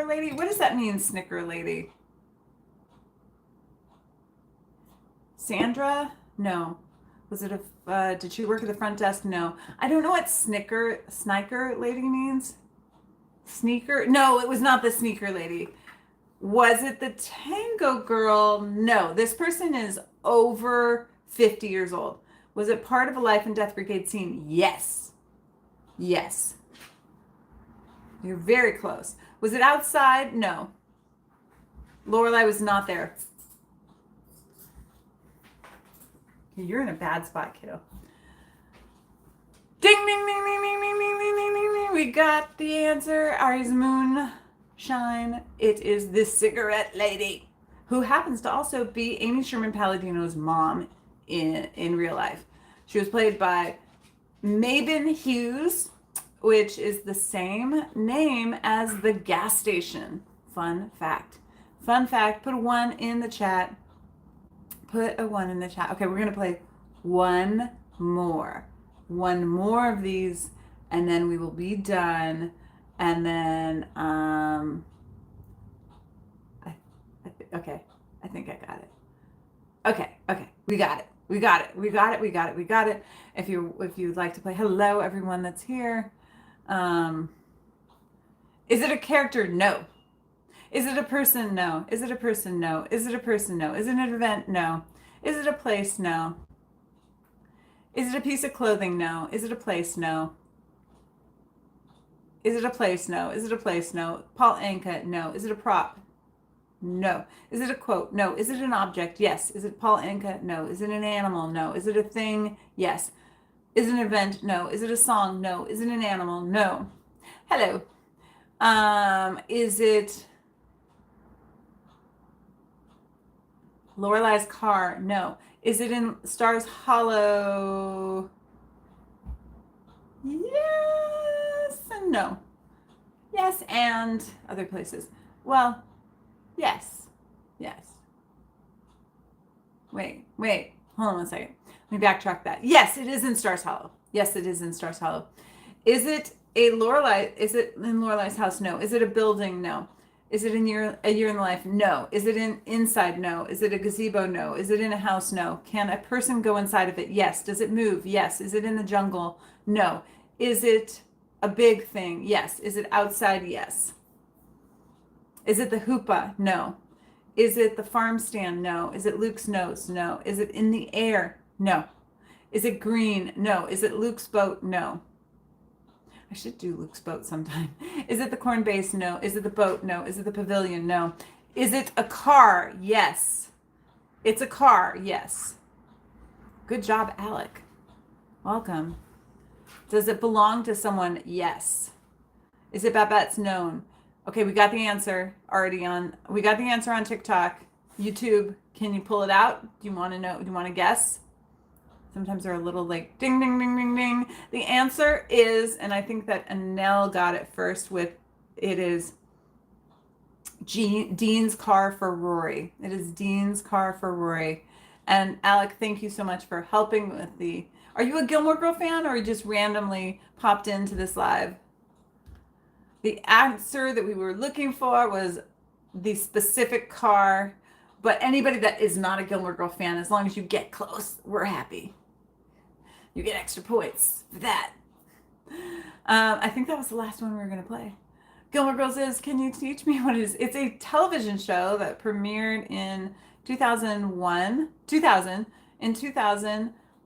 lady? What does that mean, Snicker lady? Sandra? No. Was it did she work at the front desk? No. I don't know what sniker lady means. Sneaker? No, it was not the sneaker lady. Was it the tango girl? No. This person is over 50 years old. Was it part of a life and death brigade scene? Yes. Yes. You're very close. Was it outside? No. Lorelai was not there. You're in a bad spot, kiddo. Ding, ding, ding, ding, ding, ding, ding, ding, ding, ding, ding. We got the answer. Ari's moonshine. It is this cigarette lady, who happens to also be Amy Sherman Palladino's mom in real life. She was played by Mabon Hughes, which is the same name as the gas station. Fun fact. Fun fact. Put a 1 in the chat. Put a 1 in the chat. Okay, we're going to play one more of these, and then we will be done. And then, okay, I think I got it. Okay, okay. We got it. We got it. We got it. We got it. We got it. If you'd like to play, hello everyone that's here. Um, is it a character? No. Is it a person? No. Is it a person? No. Is it a person? No. Is it an event? No. Is it a place? No. Is it a piece of clothing? No. Is it a place? No. Is it a place? No. Is it a place? No. Paul Anka? No. Is it a prop? No. Is it a quote? No. Is it an object? Yes. Is it Paul Anka? No. Is it an animal? No. Is it a thing? Yes. Is it an event? No. Is it a song? No. Is it an animal? No. Hello. Is it Lorelai's car? No. Is it in Stars Hollow? Yes and no. Yes and other places. Well, yes. Yes. Wait. Hold on one second. Let me backtrack that. Yes, it is in Stars Hollow. Yes, it is in Stars Hollow. Is it a Lorelai? Is it in Lorelai's house? No. Is it a building? No. Is it a year in the life? No. Is it inside? No. Is it a gazebo? No. Is it in a house? No. Can a person go inside of it? Yes. Does it move? Yes. Is it in the jungle? No. Is it a big thing? Yes. Is it outside? Yes. Is it the hoopah? No. Is it the farm stand? No. Is it Luke's nose? No. Is it in the air? No. Is it green? No. Is it Luke's boat? No. I should do Luke's boat sometime. Is it the corn base? No. Is it the boat? No. Is it the pavilion? No. Is it a car? Yes. It's a car. Yes. Good job, Alec. Welcome. Does it belong to someone? Yes. Is it Babette's known? Okay, we got the answer already we got the answer on TikTok. YouTube, can you pull it out? Do you want to know? Do you want to guess? Sometimes they're a little like ding, ding, ding, ding, ding. The answer is, and I think that Anel got it first with, it is Dean's car for Rory. It is Dean's car for Rory. And Alec, thank you so much for helping with are you a Gilmore Girl fan or you just randomly popped into this live? The answer that we were looking for was the specific car, but anybody that is not a Gilmore Girl fan, as long as you get close, we're happy. You get extra points for that. I think that was the last one we were going to play. Gilmore Girls is, can you teach me what it is? It's a television show that premiered in 2000,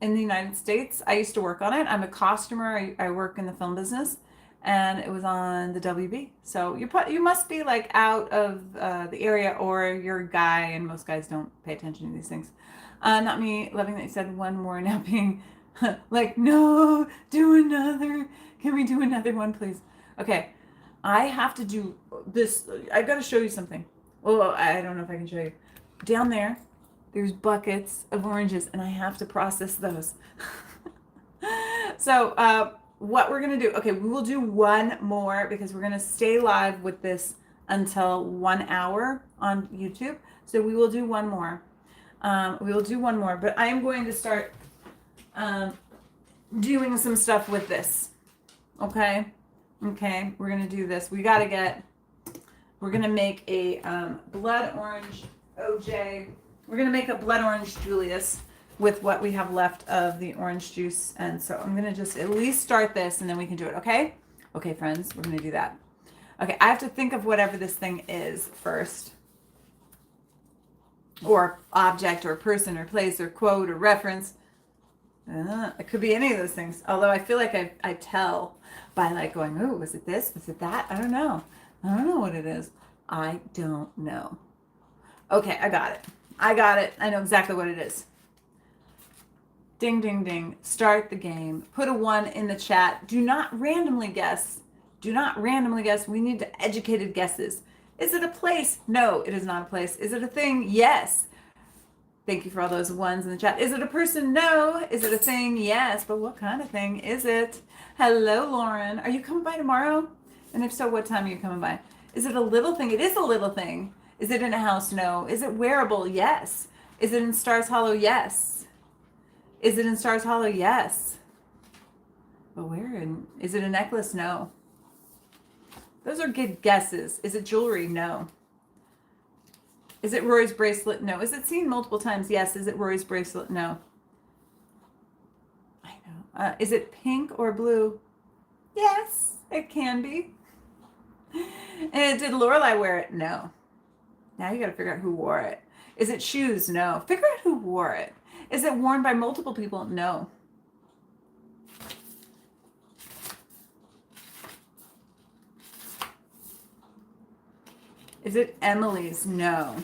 in the United States. I used to work on it. I'm a costumer. I work in the film business. And it was on the WB. So you must be like out of the area, or you're a guy, and most guys don't pay attention to these things. Not me loving that you said one more, now being like, no, do another. Can we do another one, please? Okay, I have to do this. I've got to show you something. Well, I don't know if I can show you. Down there's buckets of oranges, and I have to process those. So, what we're going to do, okay, we will do one more because we're going to stay live with this until 1 hour on YouTube. So we will do one more. But I am going to start doing some stuff with this. Okay, we're going to do this. We're going to make a blood orange OJ. We're going to make a blood orange Julius with what we have left of the orange juice. And so I'm going to just at least start this, and then we can do it, okay? Okay, friends, we're going to do that. Okay, I have to think of whatever this thing is first. Or object, or person, or place, or quote, or reference. It could be any of those things. Although I feel like I tell by like going, oh, was it this? Was it that? I don't know. I don't know what it is. I don't know. Okay, I got it. I know exactly what it is. Ding, ding, ding. Start the game. Put a 1 in the chat. Do not randomly guess. We need educated guesses. Is it a place? No, it is not a place. Is it a thing? Yes. Thank you for all those 1s in the chat. Is it a person? No. Is it a thing? Yes. But what kind of thing is it? Hello, Lauren. Are you coming by tomorrow? And if so, what time are you coming by? Is it a little thing? It is a little thing. Is it in a house? No. Is it wearable? Yes. Is it in Stars Hollow? Yes. Is it in Stars Hollow? Yes. But is it a necklace? No. Those are good guesses. Is it jewelry? No. Is it Rory's bracelet? No. Is it seen multiple times? Yes. Is it Rory's bracelet? No. I know. Is it pink or blue? Yes, it can be. And did Lorelai wear it? No. Now you got to figure out who wore it. Is it shoes? No. Figure out who wore it. Is it worn by multiple people? No. Is it Emily's? No.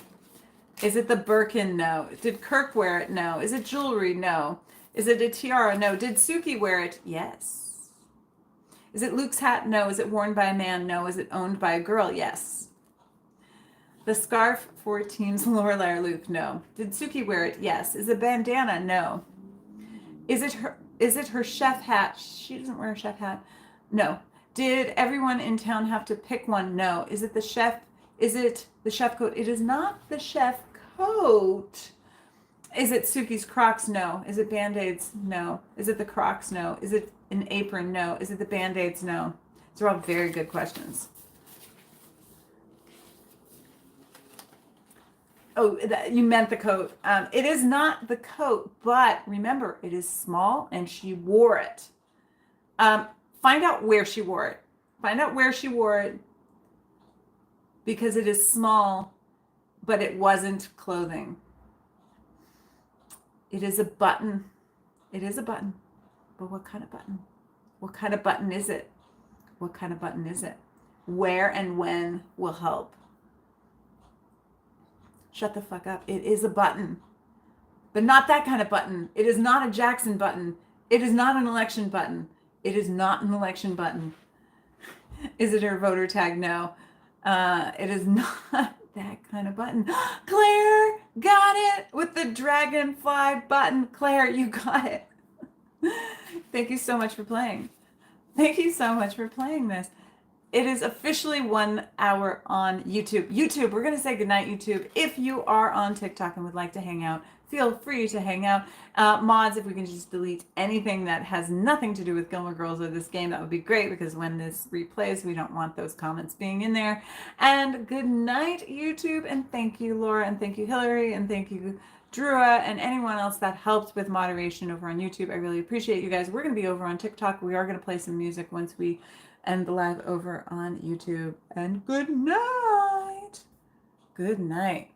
Is it the Birkin? No. Did Kirk wear it? No. Is it jewelry? No. Is it a tiara? No. Did Suki wear it? Yes. Is it Luke's hat? No. Is it worn by a man? No. Is it owned by a girl? Yes. The scarf for teams Lorelai or Luke? No. Did Suki wear it? Yes. Is it bandana? No. Is it her chef hat? She doesn't wear a chef hat. No. Did everyone in town have to pick one? No. Is it the chef? Is it the chef coat? It is not the chef coat. Is it Suki's Crocs? No. Is it Band-Aids? No. Is it the Crocs? No. Is it an apron? No. Is it the Band-Aids? No. These are all very good questions. Oh, you meant the coat. It is not the coat, but remember, it is small and she wore it. Find out where she wore it. Find out where she wore it because it is small, but it wasn't clothing. It is a button. It is a button. But what kind of button? What kind of button is it? What kind of button is it? Where and when will help. Shut the fuck up. It is a button. But not that kind of button. It is not a Jackson button. It is not an election button. It is not an election button. Is it her voter tag? No. It is not that kind of button. Claire got it with the dragonfly button. Claire, you got it. Thank you so much for playing. Thank you so much for playing this. It is officially 1 hour on YouTube. YouTube, we're going to say goodnight, YouTube. If you are on TikTok and would like to hang out, feel free to hang out. Mods, if we can just delete anything that has nothing to do with Gilmore Girls or this game, that would be great because when this replays, we don't want those comments being in there. And good night, YouTube. And thank you, Laura, and thank you, Hillary, and thank you, Drua, and anyone else that helped with moderation over on YouTube. I really appreciate you guys. We're going to be over on TikTok. We are going to play some music once we end the live over on YouTube. And good night. Good night.